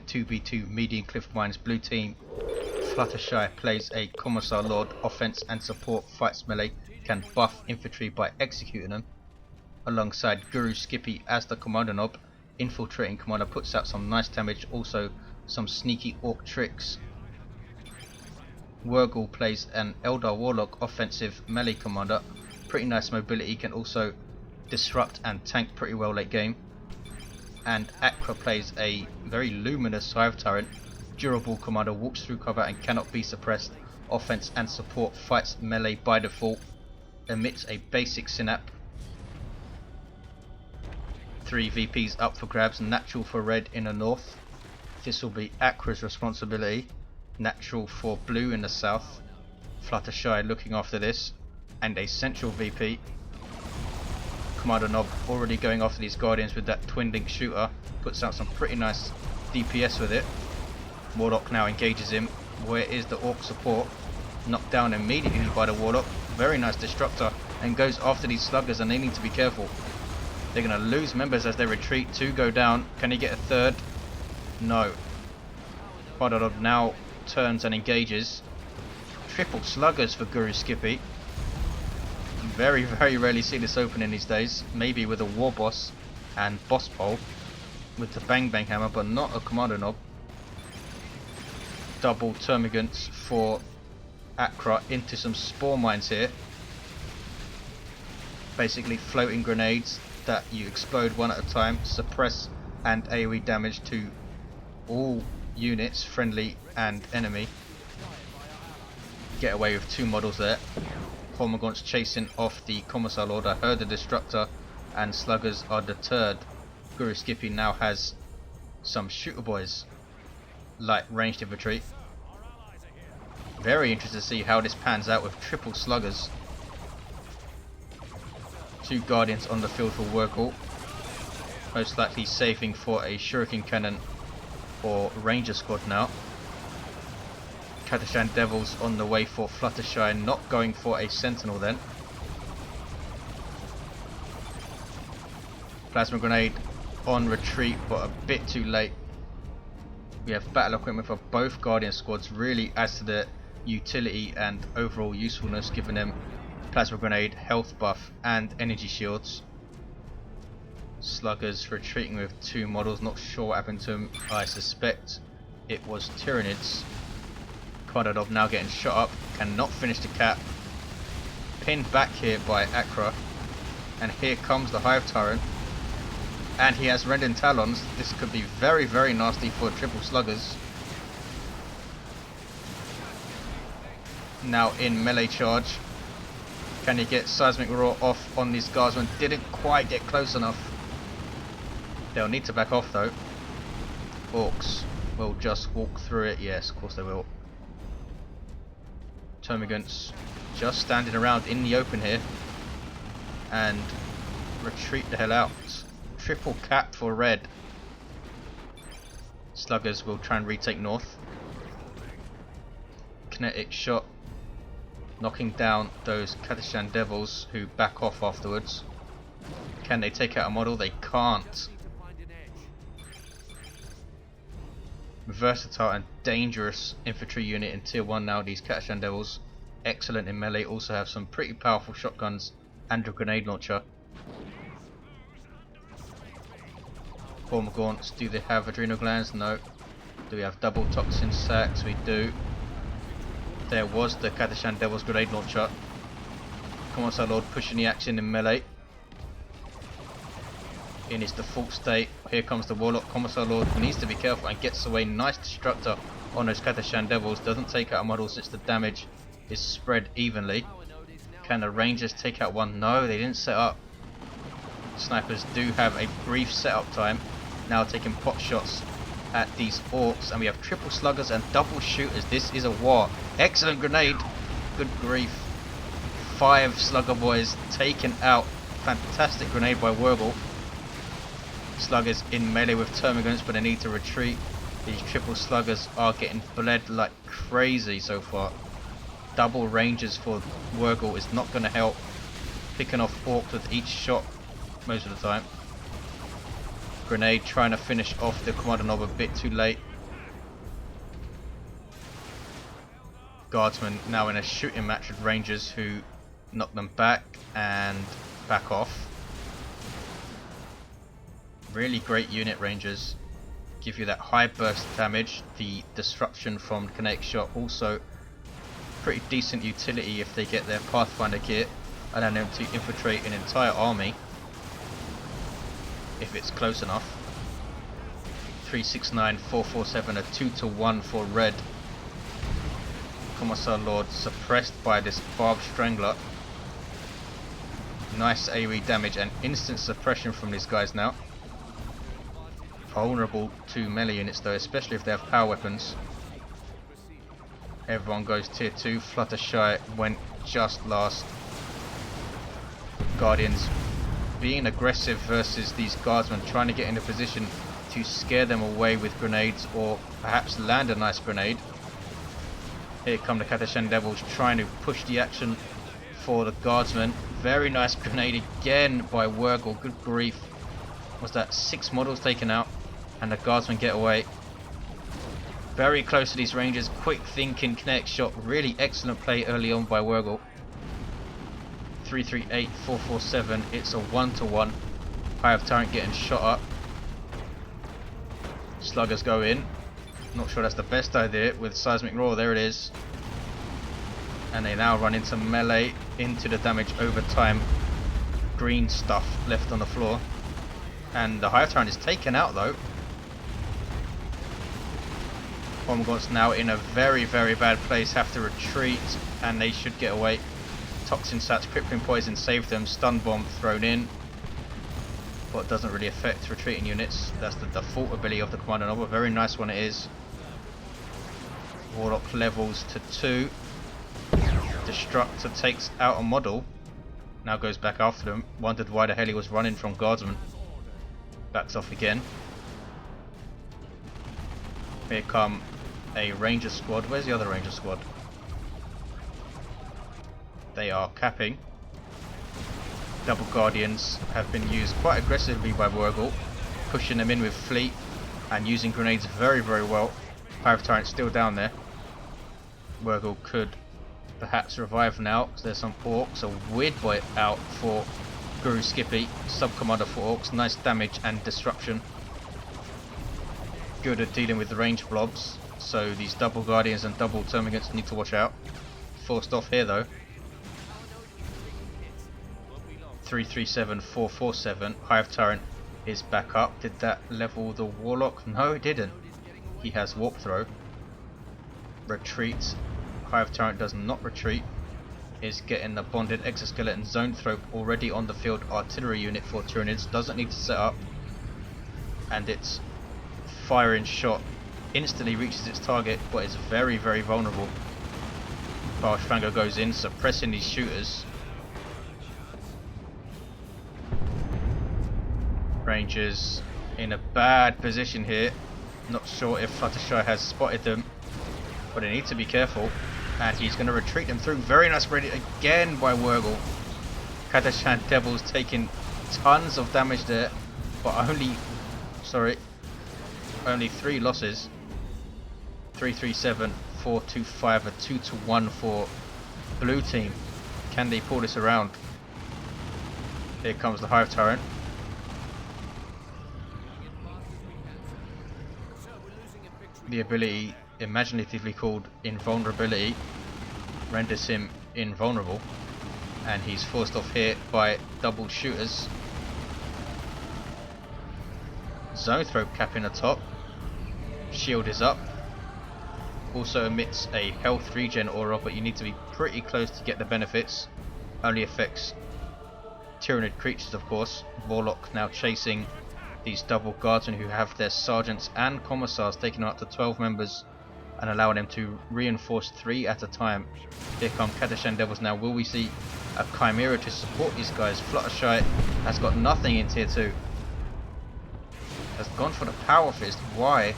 2v2 Medean Cliff Mines blue team. Fluttershy plays a Commissar Lord, offense and support, fights melee, can buff infantry by executing them. Alongside GuruSkippy as the Kommando knob, infiltrating commander, puts out some nice damage, also some sneaky orc tricks. Wurgl plays an Eldar Warlock, offensive melee commander, pretty nice mobility, can also disrupt and tank pretty well late game. And Acra plays a very luminous Hive Tyrant, durable commander, walks through cover and cannot be suppressed, offense and support, fights melee by default, emits a basic synap. 3 VPs up for grabs, natural for red in the north. This will be Acra's responsibility, natural for blue in the south. Fluttershy looking after this, and a central VP. Kommando knob already going after these guardians with that twin link shooter, puts out some pretty nice DPS with it. Warlock now engages him. Where is the orc support? Knocked down immediately by the Warlock, very nice destructor, and goes after these sluggers, and they need to be careful. They're going to lose members as they retreat. 2 go down. Can he get a third? No. Kommando knob now turns and engages. Triple sluggers for GuruSkippy. Very rarely see this opening these days. Maybe with a war boss and boss pole with the bang bang hammer, but not a Kommando knob. Double termagants for Acra into some spore mines here. Basically floating grenades that you explode one at a time, suppress and AoE damage to all units, friendly and enemy. Get away with 2 models there. Hormagaunts chasing off the Commissar Lord. I heard the destructor, and sluggers are deterred. GuruSkippy now has some shooter boys, light ranged infantry. Very interested to see how this pans out with triple sluggers. 2 guardians on the field for Wurgl, most likely saving for a shuriken cannon or ranger squad now. Katashan Devils on the way for Fluttershy, not going for a sentinel then. Plasma grenade on retreat, but a bit too late. We have battle equipment for both guardian squads, really adds to the utility and overall usefulness, giving them plasma grenade, health buff and energy shields. Sluggers retreating with 2 models, not sure what happened to them. I suspect it was Tyranids. Kommando knob now getting shot up, cannot finish the cap. Pinned back here by Acra, and here comes the Hive Tyrant, and he has Rending Talons. This could be very nasty for triple sluggers. Now in melee charge. Can he get Seismic Roar off on these guardsmen? Didn't quite get close enough. They'll need to back off though. Orks will just walk through it. Yes, of course they will. Termagants just standing around in the open here, and retreat the hell out. Triple cap for red. Sluggers will try and retake north. Kinetic shot knocking down those Katashan Devils who back off afterwards. Can they take out a model? They can't. Versatile and dangerous infantry unit in tier 1 now, these Katashan Devils. Excellent in melee, also have some pretty powerful shotguns and a grenade launcher. Hormagaunts, do they have adrenal glands? No. Do we have double toxin sacks? We do. There was the Katashan Devil's grenade launcher. Commissar Lord pushing the action in melee. In his default state. Here comes the Warlock. Commissar Lord needs to be careful and gets away. Nice destructor on those Katashan Devils. Doesn't take out a model since the damage is spread evenly. Can the Rangers take out one? No, they didn't set up. Snipers do have a brief setup time. Now taking pot shots at these Orks, and we have triple sluggers and double shooters. This is a war. Excellent grenade. Good grief. 5 slugger boys taken out. Fantastic grenade by Wurgl. Sluggers in melee with termagants, but they need to retreat. These triple sluggers are getting bled like crazy so far. Double rangers for Wurgl is not going to help. Picking off Orcs with each shot most of the time. Grenade trying to finish off the Kommando knob a bit too late. Guardsmen now in a shooting match with Rangers who knock them back and back off. Really great unit, Rangers. Give you that high burst damage. The disruption from kinetic shot also pretty decent utility if they get their Pathfinder kit, allowing them to infiltrate an entire army if it's close enough. 369, 447, a 2-to-1 for red. Commissar Lord suppressed by this Barbed Strangler. Nice AoE damage and instant suppression from these guys now. Vulnerable to melee units though, especially if they have power weapons. Everyone goes tier 2. Fluttershy went just last. Guardians being aggressive versus these guardsmen, trying to get in a position to scare them away with grenades or perhaps land a nice grenade. Here come the Catachan Devils trying to push the action for the guardsmen. Very nice grenade again by Wurgl. Good grief. Was that 6 models taken out and the guardsmen get away. Very close to these Rangers. Quick thinking, kinetic shot. Really excellent play early on by Wurgl. 338, 447. It's a 1-to-1. Hive Tyrant getting shot up. Sluggers go in. Not sure that's the best idea with Seismic Roar. There it is. And they now run into melee, into the damage over time. Green stuff left on the floor. And the Hive Tyrant is taken out though. Omgot's now in a very, very bad place. Have to retreat and they should get away. Toxin Sats, Crippling Poison saved them. Stun Bomb thrown in. But doesn't really affect retreating units. That's the default ability of the Kommando novel. Very nice one it is. Warlock levels to 2. Destructor takes out a model. Now goes back after them. Wondered why the hell he was running from guardsmen. Backs off again. Here come a ranger squad. Where's the other ranger squad? They are capping. Double Guardians have been used quite aggressively by Wurgl, pushing them in with fleet and using grenades very, very well. Hive Tyrant still down there. Wurgl could perhaps revive now because there's some Orks. A weird boy out for GuruSkippy, sub-commander for Orks. Nice damage and disruption. Good at dealing with the range blobs, so these double Guardians and double Termagants need to watch out. Forced off here though. 337, 447. Hive Tyrant is back up. Did that level the Warlock? No, it didn't. He has Warp Throw. Retreats. Hive Tyrant does not retreat. Is getting the bonded exoskeleton zone throw already on the field. Artillery unit for Tyranids. Doesn't need to set up. And its firing shot instantly reaches its target, but is very, very vulnerable. Barshfanger goes in, suppressing these shooters. Rangers in a bad position here. Not sure if Fluttershy has spotted them, but they need to be careful. And he's going to retreat them through. Very nice ready again by Wurgl. Catachan Devils taking tons of damage there, but only 3 losses. 337, 425, a 2-to-1 for blue team. Can they pull this around? Here comes the Hive Tyrant. The ability, imaginatively called Invulnerability, renders him invulnerable, and he's forced off here by double shooters. Zone throw capping the top. Shield is up. Also emits a health regen aura, but you need to be pretty close to get the benefits. Only affects Tyranid creatures, of course. Warlock now chasing these double guardsmen who have their sergeants and commissars, taking out to 12 members and allowing them to reinforce 3 at a time. Here come Catachan Devils now. Will we see a Chimera to support these guys? Fluttershy has got nothing in tier 2. Has gone for the Power Fist. Why?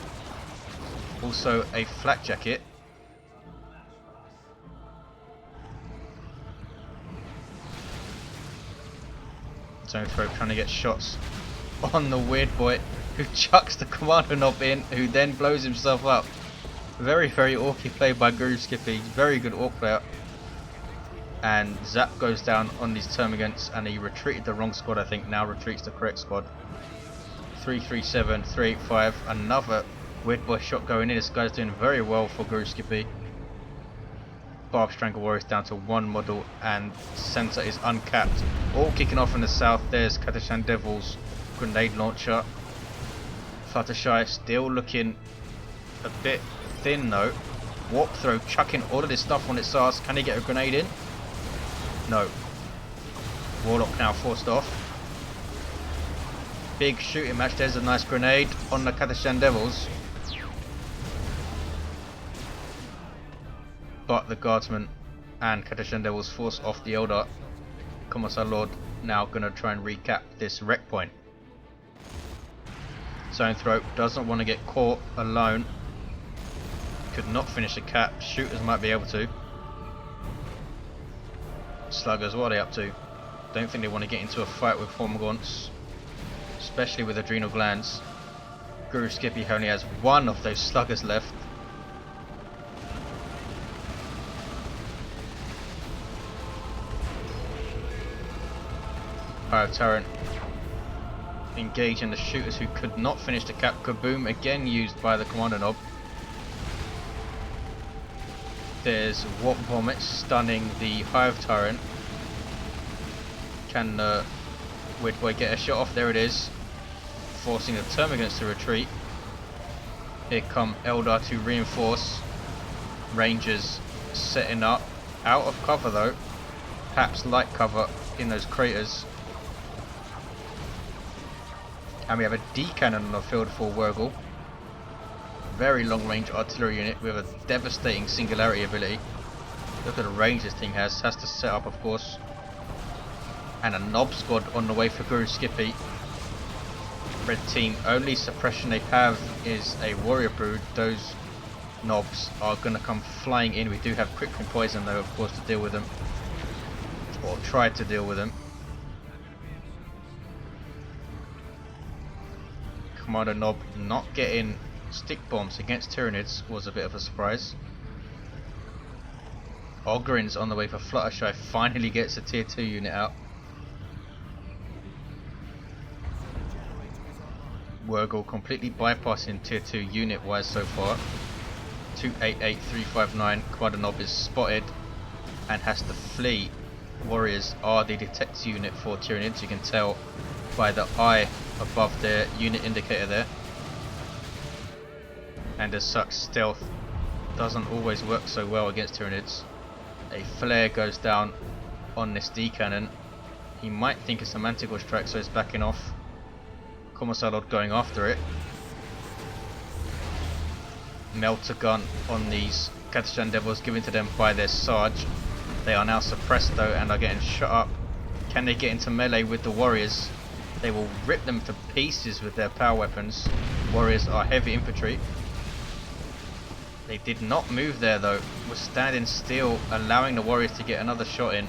Also a Flak Jacket. Zone throw trying to get shots on the weird boy who chucks the Commando knob in, who then blows himself up. Very, very orky play by GuruSkippy. Very good orc player. And Zap goes down on these termagants, and he retreated the wrong squad, I think. Now retreats the correct squad. 337, 385. Another weird boy shot going in. This guy's doing very well for GuruSkippy. Barb Strangle Warriors down to 1 model, and center is uncapped. All kicking off in the south. There's Katashan Devil's grenade launcher. Fluttershy still looking a bit thin though. Warp throw, chucking all of this stuff on its ass. Can he get a grenade in? No. Warlock now forced off. Big shooting match. There's a nice grenade on the Katashan Devils. But the guardsmen and Katashan Devils force off the Eldar. Commissar Lord now going to try and recap this wreck point. Zone Throat doesn't want to get caught alone. Could not finish the cap. Shooters might be able to. Sluggers, what are they up to? Don't think they want to get into a fight with Hormagaunts, especially with adrenal glands. GuruSkippy only has 1 of those sluggers left. Hive Tyrant engaging the shooters who could not finish the cap. Kaboom again used by the Kommando knob. There's Warp Vomit stunning the Hive Tyrant. Can Weird Boy get a shot off? There it is. Forcing the termagants to retreat. Here come Eldar to reinforce. Rangers setting up. Out of cover though. Perhaps light cover in those craters. And we have a D cannon on the field for Wurgl. Very long range artillery unit with a devastating singularity ability. Look at the range this thing has. Has to set up, of course. And a knob squad on the way for GuruSkippy. Red team, only suppression they have is a warrior brood. Those knobs are going to come flying in. We do have crippling poison though, of course, to deal with them. Or try to deal with them. Kommando knob not getting stick bombs against Tyranids was a bit of a surprise. Ogrin's on the way for Fluttershy, finally gets a tier 2 unit out. Wurgl completely bypassing tier 2 unit wise so far. 288359, Kommando knob is spotted and has to flee. Warriors are the detect unit for Tyranids, you can tell by the eye above their unit indicator there. And as such, stealth doesn't always work so well against Tyranids. A flare goes down on this D cannon. He might think it's a Manticore strike, so he's backing off. Commissar Lord going after it. Melter gun on these Katashan Devils given to them by their Sarge. They are now suppressed though and are getting shot up. Can they get into melee with the warriors? They will rip them to pieces with their power weapons. Warriors are heavy infantry. They did not move there though. Were standing still, allowing the warriors to get another shot in.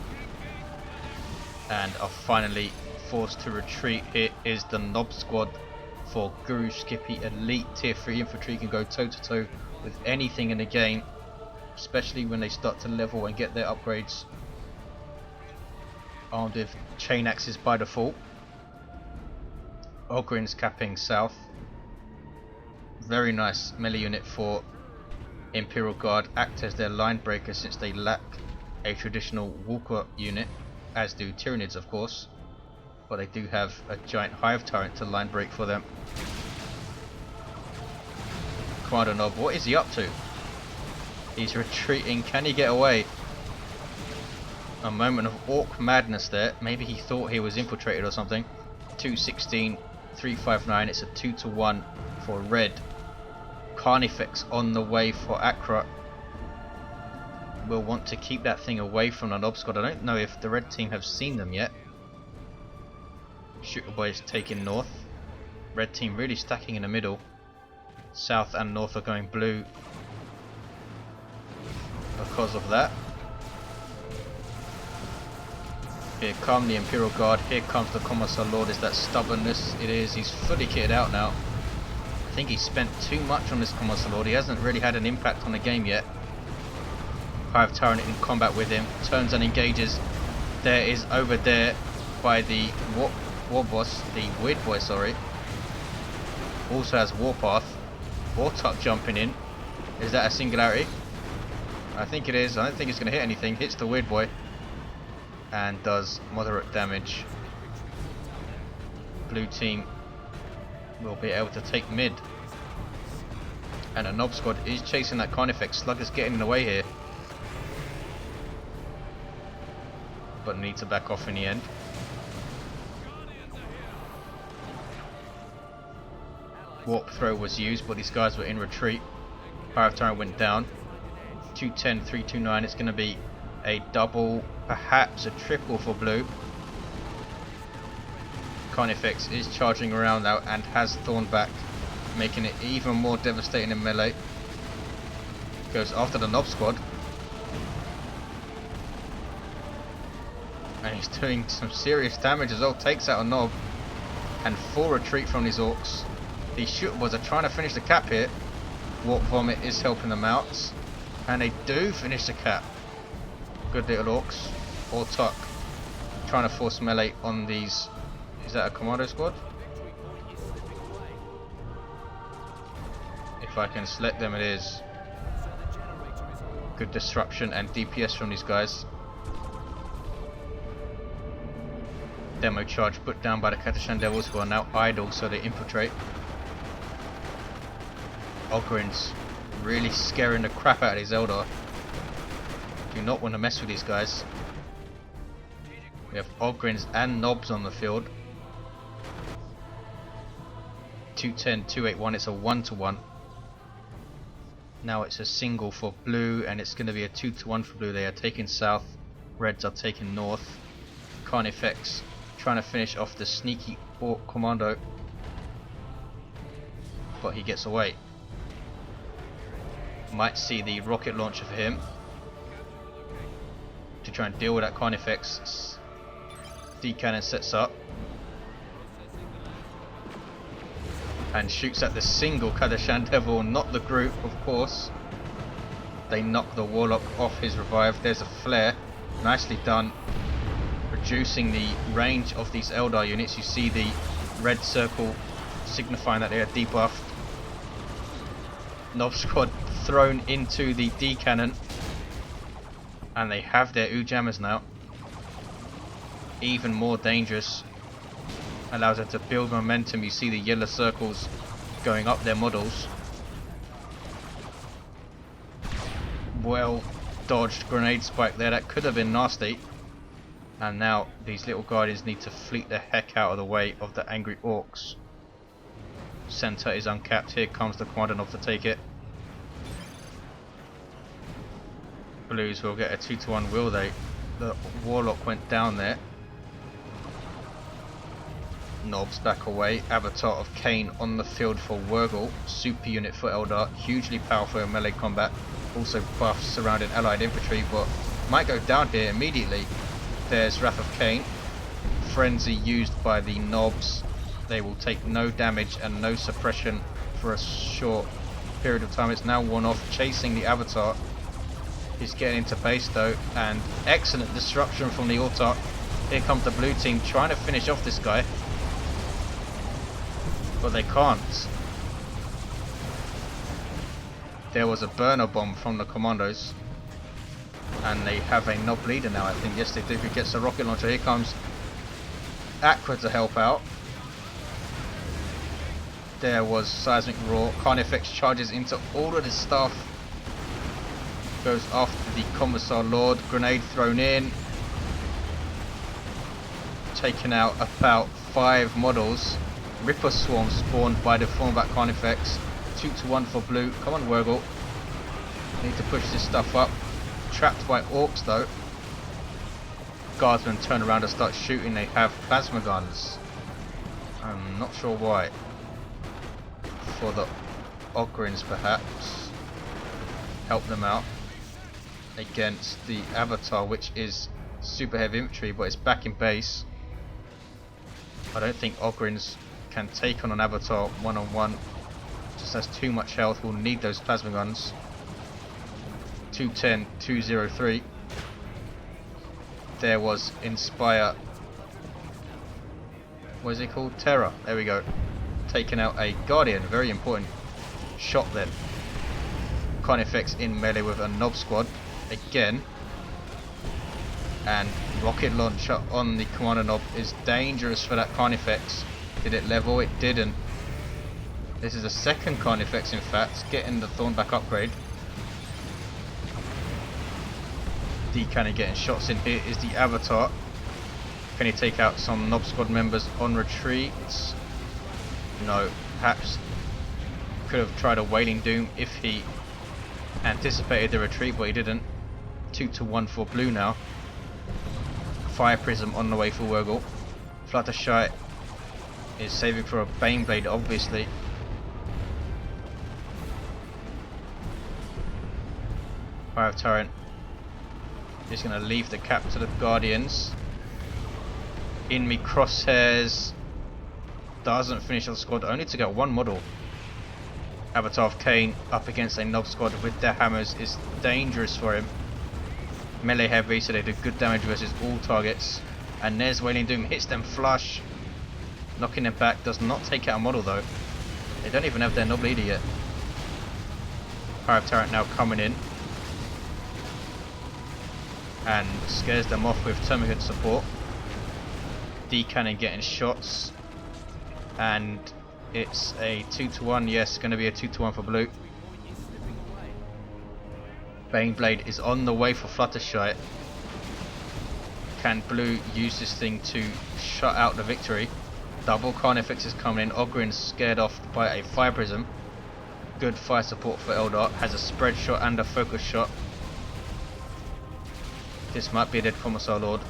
And are finally forced to retreat. Here is the knob squad for GuruSkippy. Elite tier 3 infantry, can go toe to toe with anything in the game, especially when they start to level and get their upgrades. Armed with chain axes by default. Ogrin's capping south. Very nice melee unit for Imperial Guard. Act as their line breaker since they lack a traditional walker unit, as do Tyranids of course. But they do have a giant Hive Tyrant to line break for them. Kommando knob, what is he up to? He's retreating. Can he get away? A moment of orc madness there. Maybe he thought he was infiltrated or something. 216, 359. It's a 2-1 for red. Carnifex on the way for Acra. We'll want to keep that thing away from the knob squad. I don't know if the red team have seen them yet. Shooter boy is taking north. Red team really stacking in the middle. South and north are going blue because of that. Here come the Imperial Guard. Here comes the Commissar Lord. Is that stubbornness? It is. He's fully kitted out now. think he spent too much on this Commissar Lord. He hasn't really had an impact on the game yet. Hive Tyrant in combat with him, turns and engages. There is over there by the war boss, the weird boy, sorry. Also has Warpath. Wartuck jumping in. Is that a singularity? I think it is. I don't think it's going to hit anything. Hits the weird boy and does moderate damage. Blue team will be able to take mid. And a Nob squad is chasing that Carnifex. Slug is getting in the way here, but need to back off in the end. Warp throw was used, but these guys were in retreat. Hive Tyrant went down. 210, 329. It's going to be a double, perhaps a triple for blue. Carnifex is charging around now and has Thorn back, making it even more devastating in melee. Goes after the Nob squad. And he's doing some serious damage as well. Takes out a Nob. And full retreat from these Orks. These shootables are trying to finish the cap here. Warp Vomit is helping them out. And they do finish the cap. Good little Orks. Or Tuck. Trying to force melee on these. Is that a Kommando squad? If I can select them, it is. Good disruption and DPS from these guys. Demo charge put down by the Katashan Devils, who are now idle, so they infiltrate. Ogrins really scaring the crap out of these Eldar. Do not want to mess with these guys. We have Ogrins and Nobs on the field. 210, 281, it's a 1-to-1. Now it's a single for blue, and it's going to be a 2-to-1 for blue. They are taking south, reds are taking north. Carnifex trying to finish off the sneaky Ork Kommando, but he gets away. Might see the rocket launcher for him to try and deal with that Carnifex. D-cannon sets up and shoots at the single Kadashan Devil, not the group, of course. They knock the Warlock off his revive. There's a flare, nicely done, reducing the range of these Eldar units. You see the red circle signifying that they are debuffed. Nob squad thrown into the D cannon, and they have their Ujammers now. Even more dangerous. Allows them to build momentum. You see the yellow circles going up their models. Well dodged grenade spike there. That could have been nasty. And now these little guardians need to fleet the heck out of the way of the angry Orks. Center is uncapped. Here comes the Kommando to take it. Blues will get a 2-to-1, will they? The Warlock went down there. Nobs back away. Avatar of Cain on the field for Wurgl. Super unit for Eldar. Hugely powerful in melee combat. Also buffs surrounding allied infantry, but might go down here immediately. There's Wrath of Cain. Frenzy used by the Nobs. They will take no damage and no suppression for a short period of time. It's now worn off, chasing the Avatar. He's getting into base though, and excellent disruption from the Autarch. Here comes the blue team trying to finish off this guy, but they can't. There was a burner bomb from the commandos, and they have a Nob leader now, I think. Yes, they do. Who gets a rocket launcher? Here comes Acra to help out. There was Seismic Roar. Carnifex charges into all of this stuff. Goes after the Commissar Lord. Grenade thrown in. Taking out about 5 models. Ripper Swarm spawned by the Formback Carnifex. 2-to-1 for blue. Come on, Wurgl. Need to push this stuff up. Trapped by Orks though. Guardsmen turn around and start shooting. They have plasma guns. I'm not sure why. For the Ogrins perhaps. Help them out against the Avatar, which is super heavy infantry, but it's back in base. I don't think Ogrins can take on an Avatar one-on-one. Remnants has too much health. We'll need those plasma guns. 210, 203. There was Inspire. What is it called? Terror. There we go. Taking out a Guardian. Very important shot then. Carnifex in melee with a Nob squad. Again. And rocket launcher on the Commander Nob is dangerous for that Carnifex. Did it level? It didn't. This is a second Carnifex in fact, getting the Thornback upgrade. Decadent getting shots in. Here is the Avatar. Can he take out some Nob squad members on retreats? No. Perhaps could have tried a Wailing Doom if he anticipated the retreat, but he didn't. 2-1 for blue now. Fire Prism on the way for Wurgl. Fluttershy is saving for a Baneblade, obviously. Hive Tyrant is going to leave the cap to the Guardians. In me crosshairs. Doesn't finish the squad, only to get one model. Avatar of Cain up against a Nob squad with their hammers is dangerous for him. Melee heavy, so they do good damage versus all targets. And there's Wailing Doom, hits them flush. Knocking them back, does not take out a model though. They don't even have their Nob leader yet. Hive Tyrant now coming in. And scares them off with Termagant support. Decadent getting shots. And it's a 2-1, yes, going to be a 2-1 for blue. Baneblade is on the way for Fluttershy. Can blue use this thing to shut out the victory? Double Carnifex is coming in. Ogren's scared off by a Fire Prism. Good fire support for Eldar. Has a spread shot and a focus shot. This might be a dead Commissar Lord.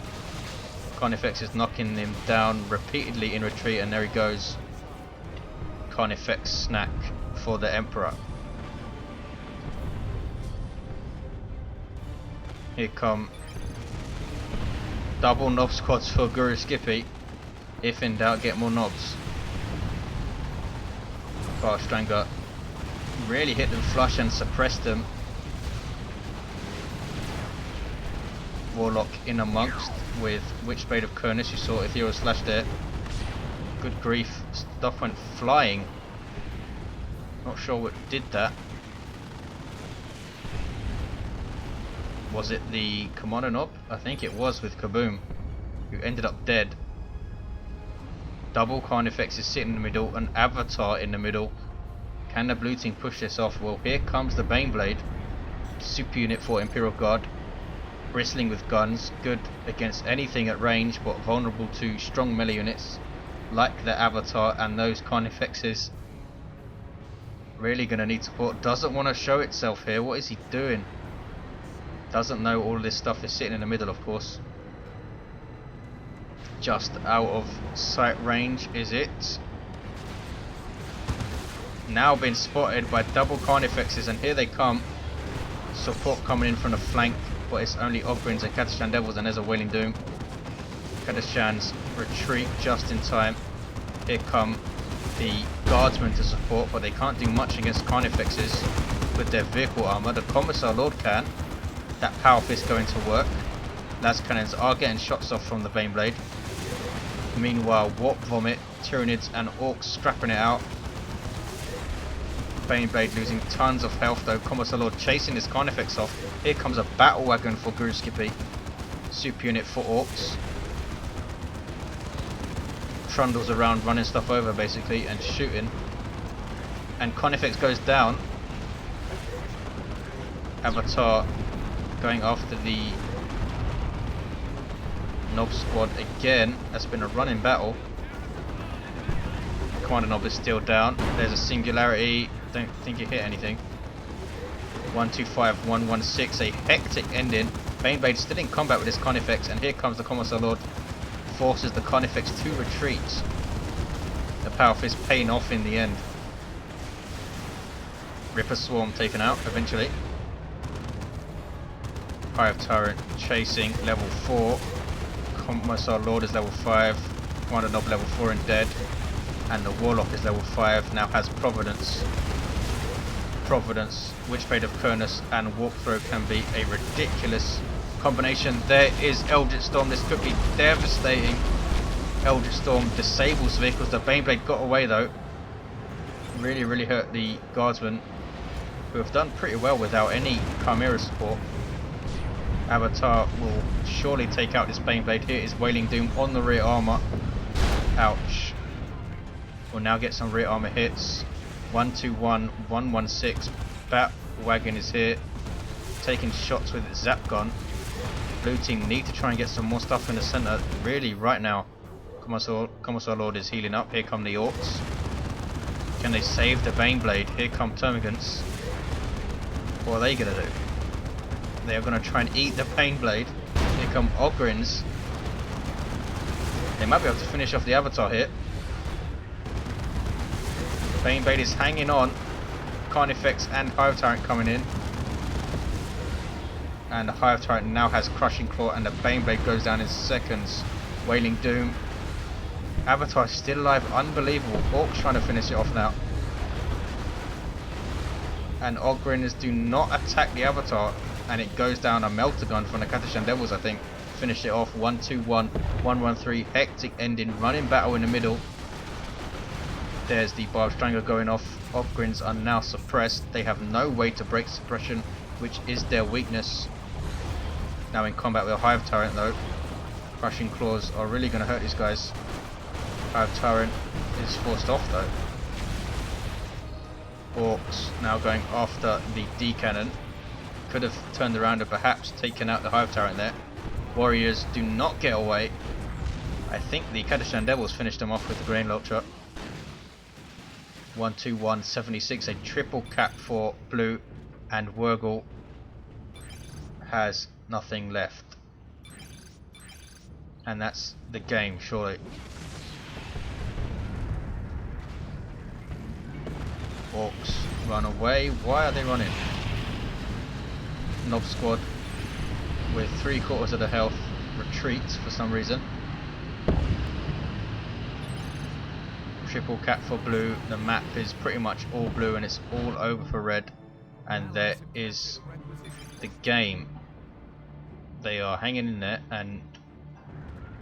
Carnifex is knocking him down repeatedly in retreat, and there he goes. Carnifex snack for the Emperor. Here come double Nob squads for GuruSkippy. If in doubt, get more Nobs. Strangler really hit them flush and suppressed them. Warlock in amongst with Witchblade of Kernus. You saw Ethereal Slash there. Good grief, stuff went flying. Not sure what did that. Was it the Kommando Nob? I think it was, with Kaboom, who ended up dead. Double Carnifex is sitting in the middle, an Avatar in the middle. Can the blue team push this off? Well, here comes the Baneblade. Super unit for Imperial Guard. Bristling with guns, good against anything at range, but vulnerable to strong melee units like the Avatar and those Carnifexes. Really going to need support. Doesn't want to show itself here. What is he doing? Doesn't know all this stuff is sitting in the middle, of course. Just out of sight range is it. Now been spotted by double Carnifexes, and here they come. Support coming in from the flank, but it's only Ogren's and Katashan Devils, and there's a Wailing Doom. Katashan's retreat just in time. Here come the Guardsmen to support, but they can't do much against Carnifexes with their vehicle armor. The Commissar Lord can. That Power Fist going to work. Las Cannons are getting shots off from the Baneblade. Meanwhile, Warp Vomit, Tyranids and Orks scrapping it out. Baneblade losing tons of health though. Commissar Lord chasing this Carnifex off. Here comes a battle wagon for GuruSkippy. Super unit for Orks. Trundles around running stuff over basically and shooting. And Carnifex goes down. Avatar going after the Nob squad again. That's been a running battle. Commander Nob is still down. There's a singularity. Don't think you hit anything. 125, 116. A hectic ending. Baneblade still in combat with this Carnifex, and here comes the Commissar Lord. Forces the Carnifex to retreat. The Power Fist paying off in the end. Ripper Swarm taken out eventually. Hive Tyrant chasing level 4. Commissar Lord is level 5. Commander Nob level 4 and dead. And the Warlock is level 5. Now has Providence. Providence, Witchblade of Kurnus and Walkthrough can be a ridiculous combination. There is Eldritch Storm. This could be devastating. Eldritch Storm disables vehicles. The Baneblade got away though. Really hurt the guardsmen, who have done pretty well without any Chimera support. Avatar will surely take out this Baneblade. Here is Wailing Doom on the rear armour. Ouch. We'll now get some rear armour hits. 121, 116. Bat Wagon is here, taking shots with its Zap gun. Blue team need to try and get some more stuff in the centre. Really, right now, Commissar Lord is healing up. Here come the Orks. Can they save the Baneblade? Here come Termagants. What are they going to do? They are going to try and eat the Baneblade. Here come Ogrins. They might be able to finish off the Avatar here. Baneblade is hanging on. Carnifex and Hive Tyrant coming in. And the Hive Tyrant now has Crushing Claw and the Baneblade goes down in seconds. Wailing Doom. Avatar is still alive. Unbelievable. Orcs trying to finish it off now. And Ogrins do not attack the Avatar. And it goes down a Melter Gun from the Katashan Devils, I think. Finish it off. 121, 113. Hectic ending. Running battle in the middle. There's the Barb Strangler going off. Ogrins are now suppressed. They have no way to break suppression, which is their weakness. Now in combat with a Hive Tyrant though. Crushing Claws are really going to hurt these guys. Hive Tyrant is forced off though. Orcs now going after the decadent. Could have turned around and perhaps taken out the Hive Tyrant there. Warriors do not get away. I think the Katashan Devils finished them off with the Grain Launcher. 121, 76, a triple cap for blue, and Wurgl has nothing left. And that's the game, surely. Orcs run away. Why are they running? Knob squad with 3/4 of the health retreats for some reason. Triple cap for blue. The map is pretty much all blue and it's all over for red. And there is the game. They are hanging in there and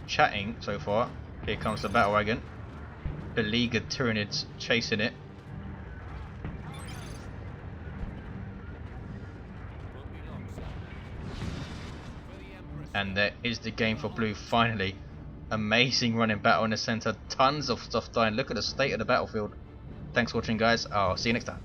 chatting so far. Here comes the battle wagon. Beleaguered Tyranids chasing it. And there is the game for blue finally. Amazing running battle in the centre. Tons of stuff dying. Look at the state of the battlefield. Thanks for watching guys. I'll see you next time.